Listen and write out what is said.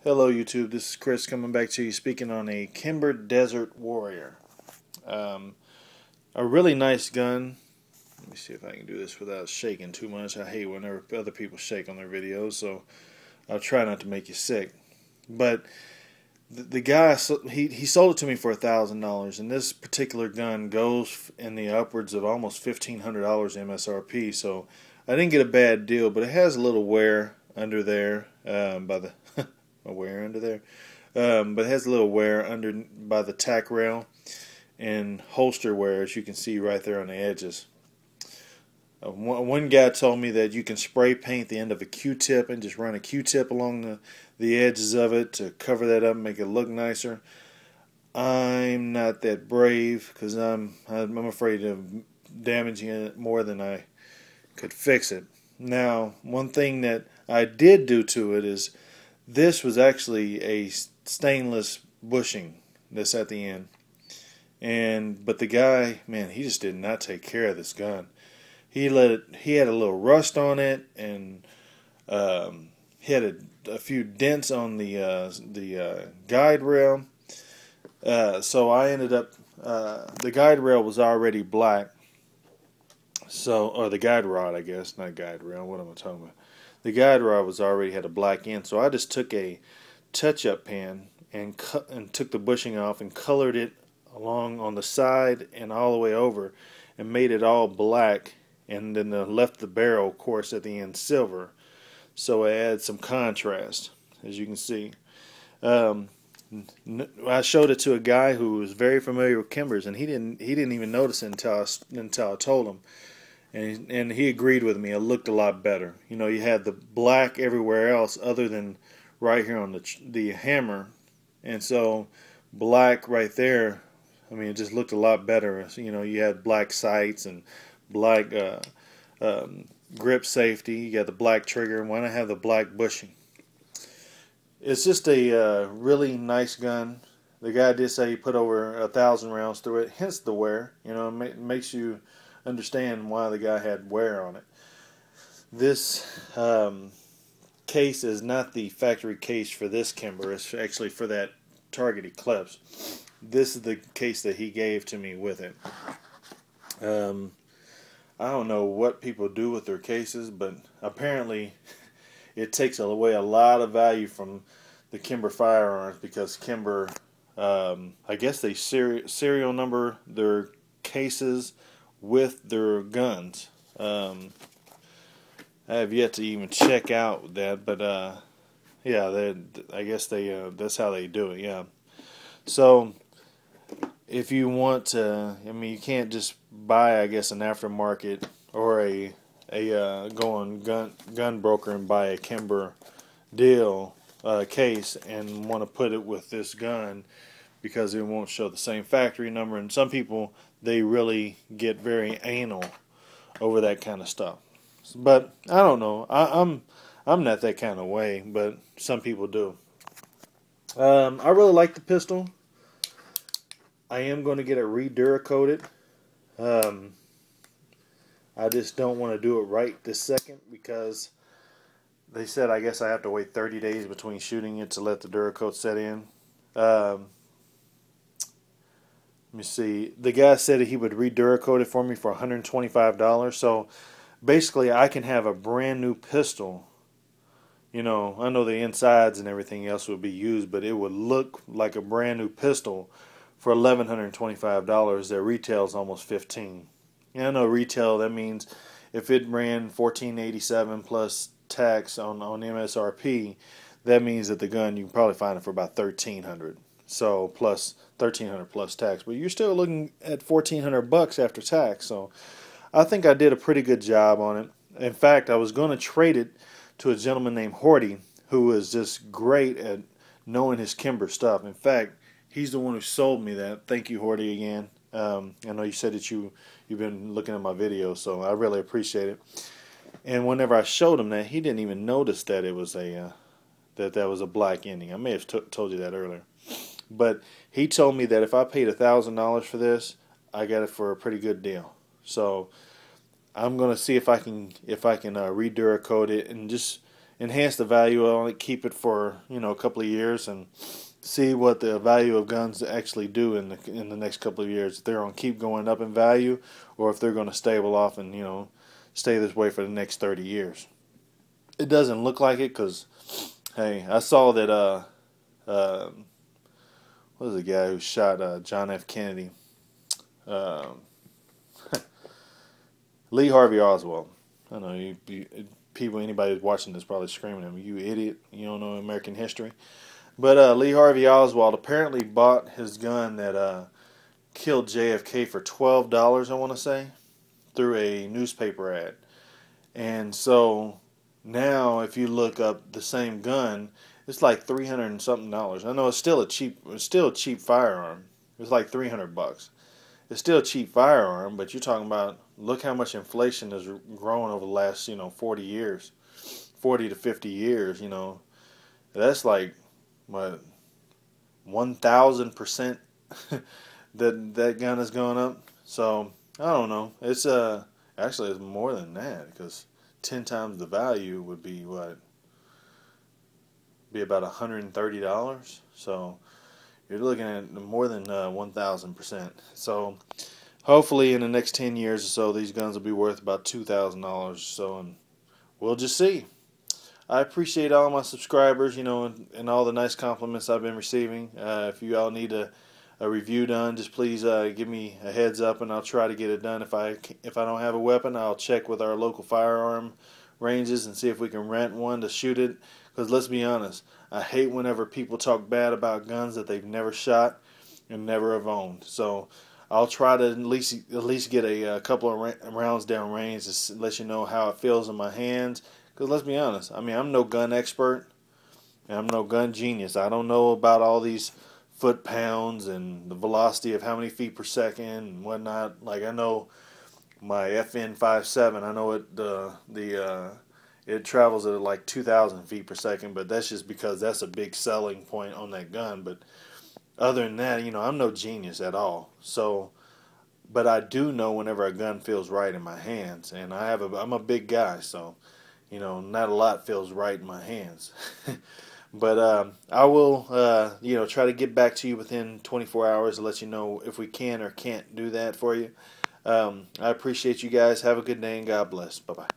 Hello YouTube, this is Chris coming back to you speaking on a Kimber Desert Warrior. Um, a really nice gun. Let me see if I can do this without shaking too much. I hate whenever other people shake on their videos, so I'll try not to make you sick. But the guy, he sold it to me for $1,000, and this particular gun goes in the upwards of almost $1,500 MSRP, so I didn't get a bad deal, but it has a little wear under there by the a wear under there, but it has a little wear under by the tack rail and holster wear, as you can see right there on the edges. One guy told me that you can spray paint the end of a Q-tip and just run a Q-tip along the edges of it to cover that up and make it look nicer. I'm not that brave because I'm afraid of damaging it more than I could fix it. Now, one thing that I did do to it is this was actually a stainless bushing that's at the end. But the guy, man, he just did not take care of this gun. He had a little rust on it, and he had a few dents on the guide rail. So I ended up the guide rail was already black. Or the guide rod, I guess, not guide rail. What am I talking about? The guide rod already had a black end, so I just took a touch-up pen and took the bushing off and colored it along on the side and all the way over, and made it all black, and then left the barrel, of course, at the end silver, so it adds some contrast, as you can see. I showed it to a guy who was very familiar with Kimbers, and he didn't even notice it until I told him. And he agreed with me. It looked a lot better. You know, you had the black everywhere else other than right here on the hammer. And so black right there, I mean, it just looked a lot better. You know, you had black sights and black grip safety. You got the black trigger. And why not have the black bushing? It's just a really nice gun. The guy did say he put over 1,000 rounds through it. Hence the wear. You know, it makes you understand why the guy had wear on it. This case is not the factory case for this Kimber. It's actually for that Target Eclipse. This is the case that he gave to me with it. I don't know what people do with their cases, but apparently it takes away a lot of value from the Kimber firearms because Kimber, I guess they serial number their cases with their guns. I have yet to even check out that, but yeah, I guess that's how they do it. Yeah. So if you want to, I mean, you can't just buy, I guess, an aftermarket or go on gun broker and buy a Kimber deal case and want to put it with this gun, because it won't show the same factory number. And some people, they really get very anal over that kind of stuff. But I don't know. I'm not that kind of way, but some people do. I really like the pistol. I am going to get it re-Duracoated. I just don't want to do it right this second because they said I guess I have to wait 30 days between shooting it to let the Duracoat set in. Let me see. The guy said he would re-Duracoat it for me for $125. So basically, I can have a brand new pistol. You know, I know the insides and everything else would be used, but it would look like a brand new pistol for $1,125. That retails almost $15. Yeah, I know retail. That means if it ran $1,487 plus tax on MSRP, that means that the gun you can probably find it for about $1,300. So plus $1,300 plus tax, but you're still looking at $1,400 after tax. So I think I did a pretty good job on it. In fact, I was going to trade it to a gentleman named Horty, who is just great at knowing his Kimber stuff. In fact, he's the one who sold me that. Thank you, Horty, again. I know you said that you've been looking at my videos, so I really appreciate it. And whenever I showed him that, he didn't even notice that it was that was a black ending. I may have told you that earlier. But he told me that if I paid $1,000 for this, I got it for a pretty good deal. So I'm gonna see if I can re-Duracoat it and just enhance the value on it, keep it for a couple of years, and see what the value of guns actually do in the next couple of years. If they're going to keep going up in value, or if they're going to stable off and stay this way for the next 30 years. It doesn't look like it because, hey, I saw that what was the guy who shot John F. Kennedy? Lee Harvey Oswald. I don't know anybody who's watching this probably screaming at me, "You idiot! You don't know American history." But Lee Harvey Oswald apparently bought his gun that killed JFK for $12, I want to say, through a newspaper ad. And so now, if you look up the same gun, it's like $300 and something. I know it's still a cheap firearm. It's like $300. It's still a cheap firearm, but you're talking about, look how much inflation has grown over the last 40 years, 40 to 50 years. That's like what, 1,000% that gun has gone up. So I don't know. It's actually it's more than that, because 10 times the value would be what? Be about $130. So you're looking at more than 1,000%. So hopefully in the next 10 years or so, these guns will be worth about $2,000 or so, and we'll just see. I appreciate all my subscribers, and all the nice compliments I've been receiving. If you all need a review done, just please give me a heads up, and I'll try to get it done. If I don't have a weapon, I'll check with our local firearm ranges and see if we can rent one to shoot it. Because let's be honest, I hate whenever people talk bad about guns that they've never shot and never have owned. So I'll try to at least get a couple of rounds down range to let you know how it feels in my hands. Because let's be honest, I'm no gun expert, and I'm no gun genius. I don't know about all these foot-pounds and the velocity of how many feet per second and whatnot. Like, I know my FN57, I know it travels at like 2,000 feet per second, but that's just because that's a big selling point on that gun. But other than that, I'm no genius at all. So, but I do know whenever a gun feels right in my hands, and I'm a big guy, so not a lot feels right in my hands. But I will, try to get back to you within 24 hours to let you know if we can or can't do that for you. I appreciate you guys. Have a good day, and God bless. Bye-bye.